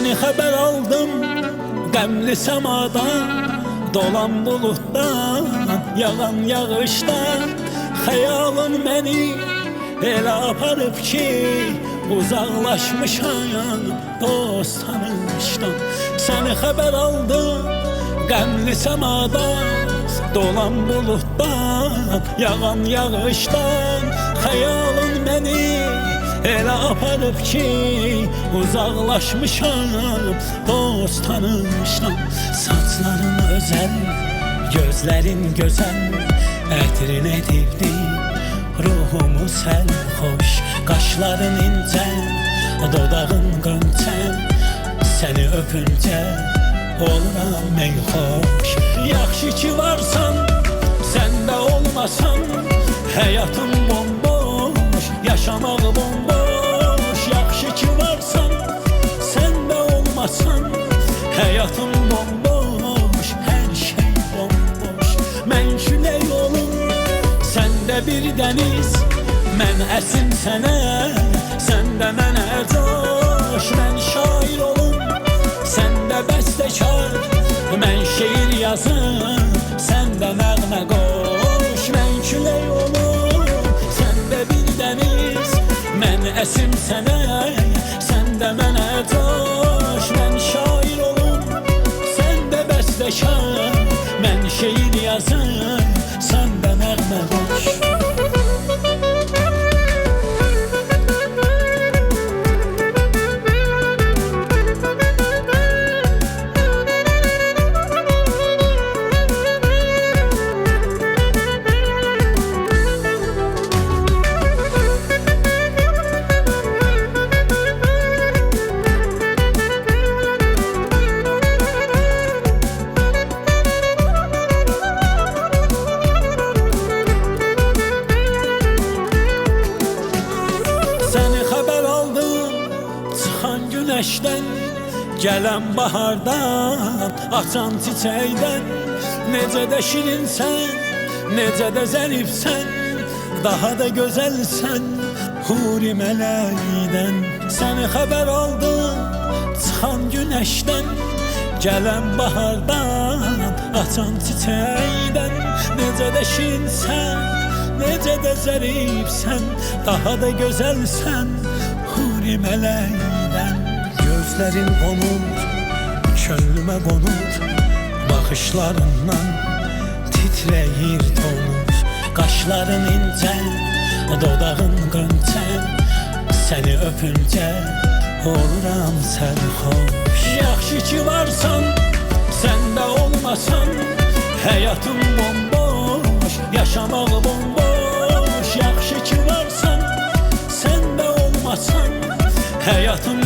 Seni haber aldım qəmli səmadan, dolan bulutdan, yağan yağışdan. Xəyalın məni elə aparıb ki, uzaqlaşmışam dost tanışdan. Səni xəbər aldım qəmli səmadan, dolan bulutdan, yağan yağışdan. Xəyalın məni elə aparıb ki, uzaqlaşmışam dost tanışdan. Saçların özəl, gözlərin gözəl, ətrin edibdi ruhumu sərxoş. Qaşların incə, dodağın qönçə, səni öpüncə oluram mən xoş. Yaxşı ki varsan, sən də olmasan, həyatım bomboş, yaşamaq bomboş. Yaxşı ki varsan, sən də olmasan, həyatım bomboş, hər şey bomboş. Mən külək olum, sən də bir dəniz, mən əsim sənə, sən də mənə coş. Mən şair olum, sən də bəstəkar, mən şeir yazım, sən də nəğmə qoş. Mən külək olum, sən də bir dəniz, mən əsim sənə, sən də mənə coş. Mən şair olum, sən də bəstəkar, mən şeir yazım, sən də nəğmə qoş. Güneşten, gelen bahardan, açan çiçekten, necə də şirinsən, necə də zərifsən, daha da gözəlsən huri mələkdən. Səni xəbər aldım çıxan güneşten, gelen bahardan, açan çiçekten, necə də şirinsən, necə də zərifsən, daha da gözəlsən huri mələkdən. Gözlerin qonur, könlümə qonur, baxışlarından titrəyir tonur. Qaşların incə, dodağın qönçə, səni öpüncə oluram sərxoş. Yaxşı ki varsan, sən də olmasan, həyatım bomboş, yaşamaq bomboş. Yaxşı ki varsan, sən də olmasan, həyatım